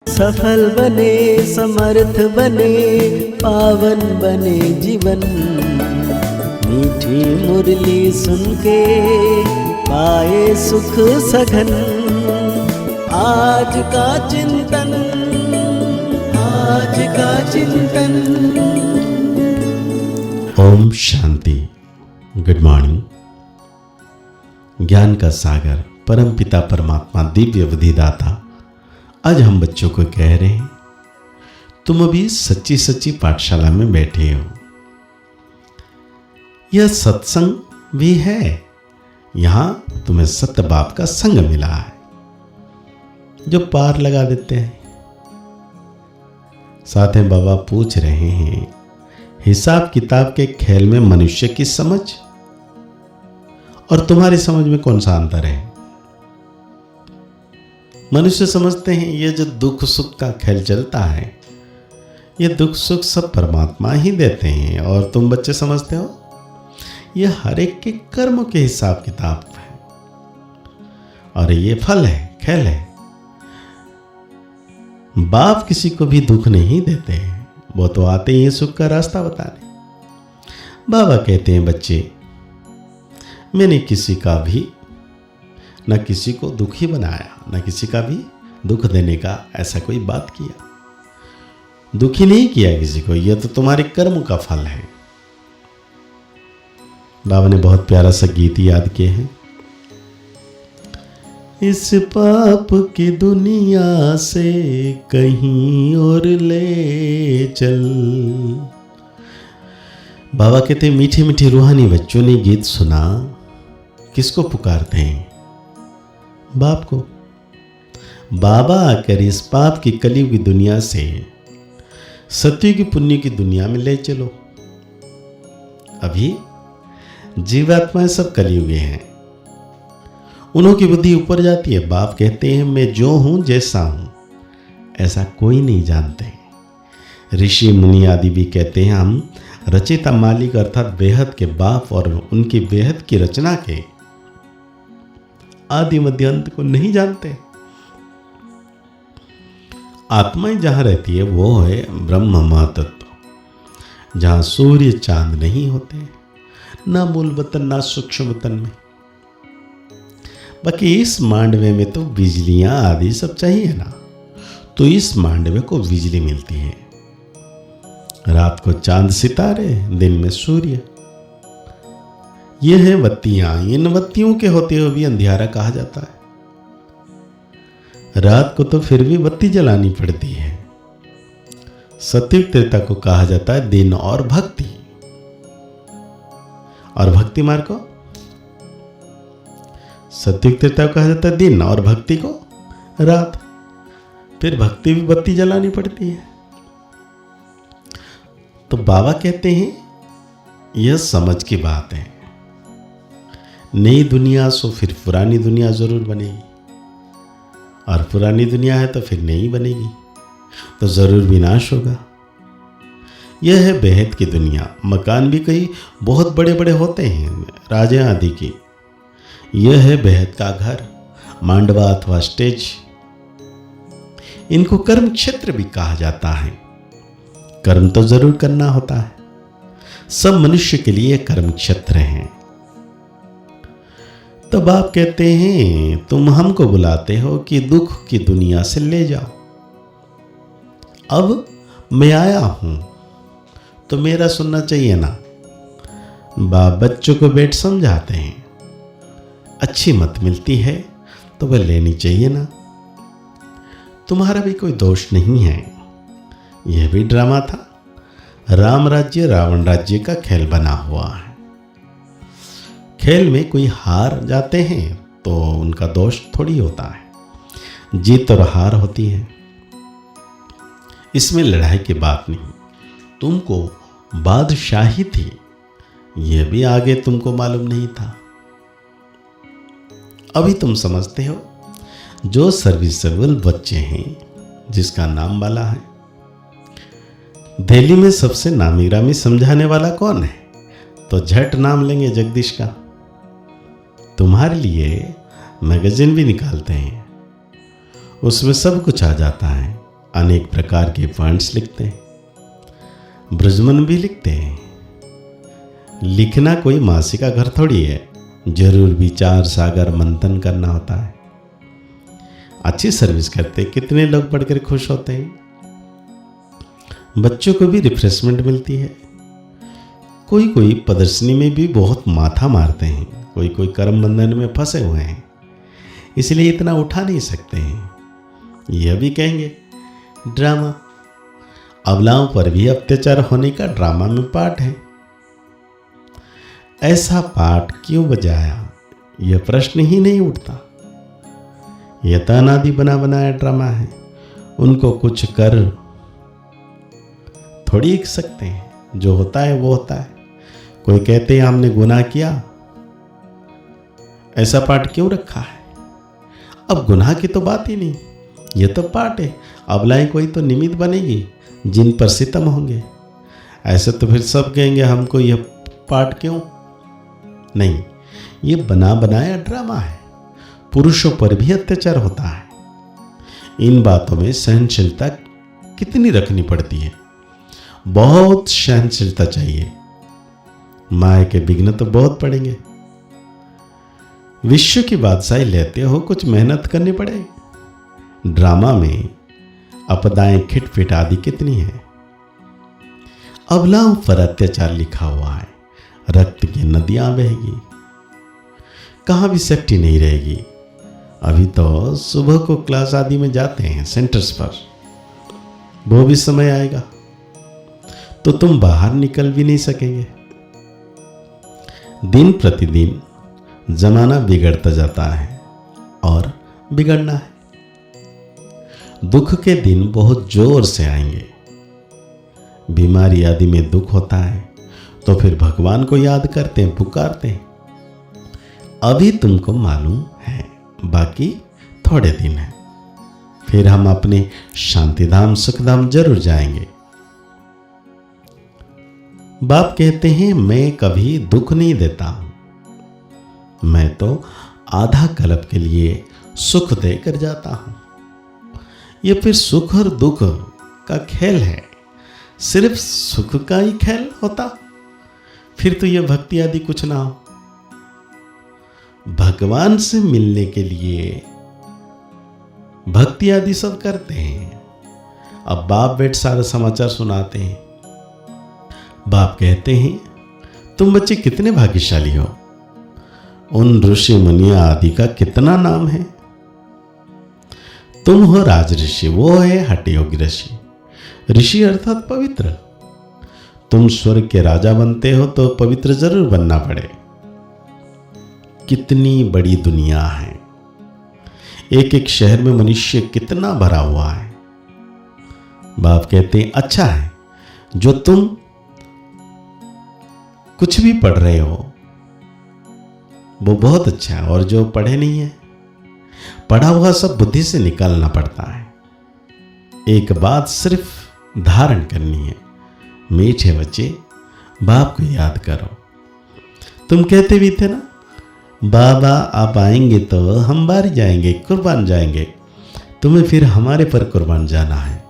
सफल बने, समर्थ बने, पावन बने जीवन। मीठी मुरली सुन के पाए सुख सघन। आज का चिंतन, आज का चिंतन। ओम शांति। Good morning. ज्ञान का सागर परम पिता परमात्मा दिव्य विधिदाता आज हम बच्चों को कह रहे हैं, तुम अभी सच्ची सच्ची पाठशाला में बैठे हो। यह सत्संग भी है, यहां तुम्हें सत्य बाप का संग मिला है जो पार लगा देते हैं। साथ में बाबा पूछ रहे हैं, हिसाब किताब के खेल में मनुष्य की समझ और तुम्हारी समझ में कौन सा अंतर है? मनुष्य समझते हैं ये जो दुख सुख का खेल चलता है, ये दुख सुख सब परमात्मा ही देते हैं, और तुम बच्चे समझते हो ये हर एक के कर्मों के हिसाब किताब है और ये फल है, खेल है। बाप किसी को भी दुख नहीं देते हैं, वो तो आते ही सुख का रास्ता बताने। बाबा कहते हैं, बच्चे मैंने किसी का भी न किसी को दुखी बनाया, न किसी का भी दुख देने का ऐसा कोई बात किया, दुखी नहीं किया किसी को। यह तो तुम्हारे कर्म का फल है। बाबा ने बहुत प्यारा सा गीत याद किए हैं, इस पाप की दुनिया से कहीं और ले चल। बाबा कहते मीठे मीठे रूहानी बच्चों ने गीत सुना, किसको पुकारते हैं? बाप को। बाबा आकर इस पाप की कलयुग की दुनिया से सत्य की पुण्य की दुनिया में ले चलो। अभी जीवात्माएं सब कलयुगी हैं, उन्हों की बुद्धि ऊपर जाती है। बाप कहते हैं, मैं जो हूं जैसा हूं ऐसा कोई नहीं जानते। ऋषि मुनि आदि भी कहते हैं, हम रचयिता मालिक अर्थात बेहद के बाप और उनकी बेहद की रचना के आदि मध्य अंत को नहीं जानते। आत्माएं जहां रहती है वो है ब्रह्म महातत्व, जहां सूर्य चांद नहीं होते, ना मूल वतन ना सूक्ष्म वतन में। बाकी इस मांडवे में तो बिजलियां आदि सब चाहिए ना, तो इस मांडवे को बिजली मिलती है। रात को चांद सितारे, दिन में सूर्य। ये है बत्तियां, इन बत्तियों के होते हुए भी अंधियारा कहा जाता है। रात को तो फिर भी बत्ती जलानी पड़ती है। सत्युग त्रेता को कहा जाता है दिन और भक्ति, और भक्ति मार्ग को सत्युग त्रेता को कहा जाता है दिन और भक्ति को रात। फिर भक्ति भी बत्ती जलानी पड़ती है। तो बाबा कहते हैं यह समझ की बात है। नई दुनिया सो फिर पुरानी दुनिया जरूर बनेगी, और पुरानी दुनिया है तो फिर नई बनेगी, तो जरूर विनाश होगा। यह है बेहद की दुनिया। मकान भी कई बहुत बड़े बड़े होते हैं, राजा आदि की। यह है बेहद का घर, मांडवा अथवा स्टेज। इनको कर्म क्षेत्र भी कहा जाता है। कर्म तो जरूर करना होता है, सब मनुष्य के लिए कर्म क्षेत्र हैं। तब आप कहते हैं, तुम हमको बुलाते हो कि दुख की दुनिया से ले जाओ। अब मैं आया हूं तो मेरा सुनना चाहिए ना। बाप बच्चों को बैठ समझाते हैं, अच्छी मत मिलती है तो वह लेनी चाहिए ना। तुम्हारा भी कोई दोष नहीं है, यह भी ड्रामा था। राम राज्य रावण राज्य का खेल बना हुआ है। खेल में कोई हार जाते हैं तो उनका दोष थोड़ी होता है, जीत और हार होती है। इसमें लड़ाई की बात नहीं। तुमको बादशाही थी, यह भी आगे तुमको मालूम नहीं था। अभी तुम समझते हो। जो सर्विसेबल बच्चे हैं, जिसका नाम वाला है। दिल्ली में सबसे नामी ग्रामी समझाने वाला कौन है? तो झट नाम लेंगे जगदीश का। तुम्हारे लिए मैगजीन भी निकालते हैं, उसमें सब कुछ आ जाता है। अनेक प्रकार के पॉइंट्स लिखते हैं, ब्रजमन भी लिखते हैं। लिखना कोई मासी का घर थोड़ी है, जरूर विचार सागर मंथन करना होता है। अच्छी सर्विस करते कितने लोग पढ़कर खुश होते हैं। बच्चों को भी रिफ्रेशमेंट मिलती है। कोई कोई प्रदर्शनी में भी बहुत माथा मारते हैं, कोई कोई कर्म बंधन में फंसे हुए हैं, इसलिए इतना उठा नहीं सकते हैं। यह भी कहेंगे ड्रामा, अबलाओं पर भी अत्याचार होने का ड्रामा में पाठ है। ऐसा पाठ क्यों बजाया, यह प्रश्न ही नहीं उठता। यह तो अनादि बना बनाया ड्रामा है, उनको कुछ कर थोड़ी लिख सकते हैं। जो होता है वो होता है। कोई कहते हैं हमने गुनाह किया, ऐसा पाठ क्यों रखा है। अब गुनाह की तो बात ही नहीं, यह तो पाठ है। अबलाएं कोई तो निमित्त बनेगी जिन पर सितम होंगे। ऐसे तो फिर सब कहेंगे हमको यह पाठ क्यों। नहीं, ये बना बनाया ड्रामा है। पुरुषों पर भी अत्याचार होता है। इन बातों में सहनशीलता कितनी रखनी पड़ती है। बहुत सहनशीलता चाहिए। माए के विघ्न तो बहुत पड़ेंगे। विश्व की बादशाही लेते हो, कुछ मेहनत करनी पड़े। ड्रामा में अपदाएं खिटपिट आदि कितनी है। अबलाओं पर अत्याचार लिखा हुआ है। रक्त की नदियां बहेगी, कहां भी सेफ्टी नहीं रहेगी। अभी तो सुबह को क्लास आदि में जाते हैं सेंटर्स पर, वो भी समय आएगा तो तुम बाहर निकल भी नहीं सकेंगे। दिन प्रतिदिन जमाना बिगड़ता जाता है और बिगड़ना है। दुख के दिन बहुत जोर से आएंगे। बीमारी आदि में दुख होता है तो फिर भगवान को याद करते हैं, पुकारते हैं। अभी तुमको मालूम है, बाकी थोड़े दिन है, फिर हम अपने शांतिधाम सुखधाम जरूर जाएंगे। बाप कहते हैं मैं कभी दुख नहीं देता हूं, मैं तो आधा कल्प के लिए सुख देकर जाता हूं। यह फिर सुख और दुख का खेल है। सिर्फ सुख का ही खेल होता फिर तो यह भक्ति आदि कुछ ना हो। भगवान से मिलने के लिए भक्ति आदि सब करते हैं। अब बाप बेट सारा समाचार सुनाते हैं। बाप कहते हैं तुम बच्चे कितने भाग्यशाली हो। उन ऋषि मुनिया आदि का कितना नाम है। तुम हो राज ऋषि, वो है हठ योगी ऋषि। ऋषि अर्थात पवित्र। तुम स्वर्ग के राजा बनते हो तो पवित्र जरूर बनना पड़े। कितनी बड़ी दुनिया है। एक एक शहर में मनुष्य कितना भरा हुआ है। बाप कहते हैं अच्छा है जो तुम कुछ भी पढ़ रहे हो वो बहुत अच्छा है, और जो पढ़े नहीं है, पढ़ा हुआ सब बुद्धि से निकालना पड़ता है। एक बात सिर्फ धारण करनी है। मीठे बच्चे, बाप को याद करो। तुम कहते भी थे ना बाबा आप आएंगे तो हम बाहर जाएंगे, कुर्बान जाएंगे। तुम्हें फिर हमारे पर कुर्बान जाना है।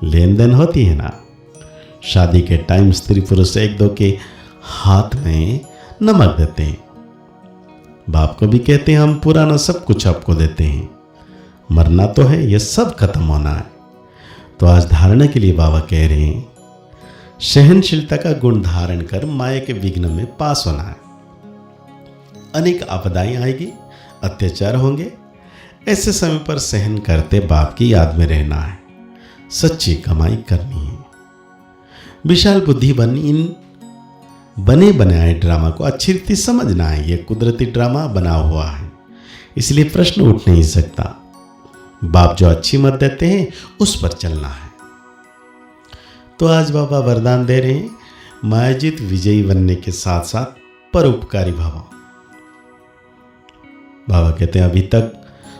लेन देन होती है ना। शादी के टाइम स्त्री पुरुष एक दो के हाथ में नमक देते हैं। बाप को भी कहते हैं हम पुराना सब कुछ आपको देते हैं। मरना तो है, यह सब खत्म होना है। तो आज धारणा के लिए बाबा कह रहे हैं सहनशीलता का गुण धारण कर माया के विघ्न में पास होना है। अनेक आपदाएं आएगी, अत्याचार होंगे। ऐसे समय पर सहन करते बाप की याद में रहना है। सच्ची कमाई करनी है। विशाल बुद्धि बन इन बने बनाए ड्रामा को अच्छी रीति समझना है। यह कुदरती ड्रामा बना हुआ है, इसलिए प्रश्न उठ नहीं सकता। बाप जो अच्छी मत देते हैं उस पर चलना है। तो आज बाबा वरदान दे रहे हैं मायाजीत विजयी बनने के साथ साथ परोपकारी भव। बाबा कहते हैं अभी तक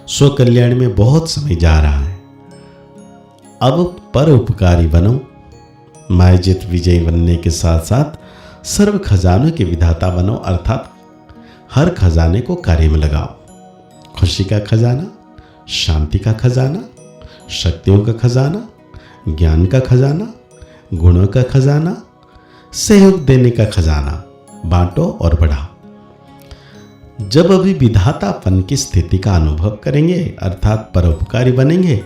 स्व कल्याण में बहुत समय जा रहा है, अब परोपकारी बनो। मायाजीत विजयी बनने के साथ साथ सर्व खजानों के विधाता बनो, अर्थात हर खजाने को कार्य में लगाओ। खुशी का खजाना, शांति का खजाना, शक्तियों का खजाना, ज्ञान का खजाना, गुणों का खजाना, सहयोग देने का खजाना बांटो और बढ़ाओ। जब अभी विधातापन की स्थिति का अनुभव करेंगे अर्थात परोपकारी बनेंगे,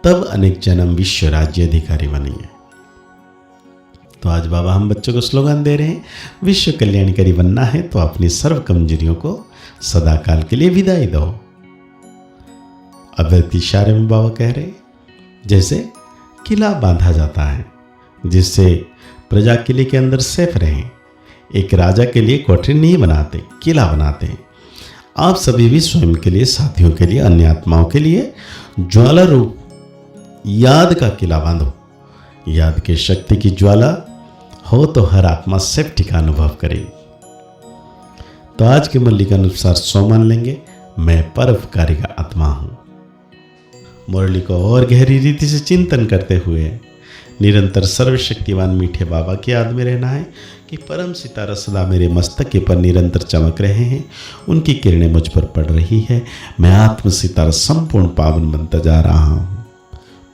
तब अनेक जन्म विश्व राज्य अधिकारी बनेंगे। तो आज बाबा हम बच्चों को स्लोगन दे रहे हैं, विश्व कल्याणकारी बनना है तो अपनी सर्व कमजोरियों को सदाकाल के लिए विदाई दो। अद्वैत इशारे में बाबा कह रहे हैं, जैसे किला बांधा जाता है जिससे प्रजा किले के अंदर सेफ रहे। एक राजा के लिए कोठरी नहीं बनाते, किला बनाते हैं। आप सभी भी स्वयं के लिए, साथियों के लिए, अन्य आत्माओं के लिए ज्वाला रूप याद का किला बांधो। याद की शक्ति की ज्वाला हो तो हर आत्मा सेफ्टी का अनुभव करेगी। तो आज के मुरली के अनुसार सोमन लेंगे, मैं परोपकारी का आत्मा हूं। मुरली को और गहरी रीति से चिंतन करते हुए निरंतर सर्वशक्तिवान मीठे बाबा की याद में रहना है कि परम सितारा सदा मेरे मस्तक के पर निरंतर चमक रहे हैं, उनकी किरणें मुझ पर पड़ रही है। मैं आत्म सितारा संपूर्ण पावन बनता जा रहा हूँ।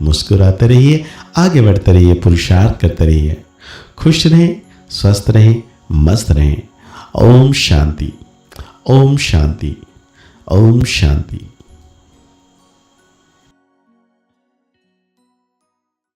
मुस्कुराते रहिए, आगे बढ़ते रहिए, पुरुषार्थ करते रहिए, खुश रहें, स्वस्थ रहें, मस्त रहें। ओम शांति, ओम शांति, ओम शांति।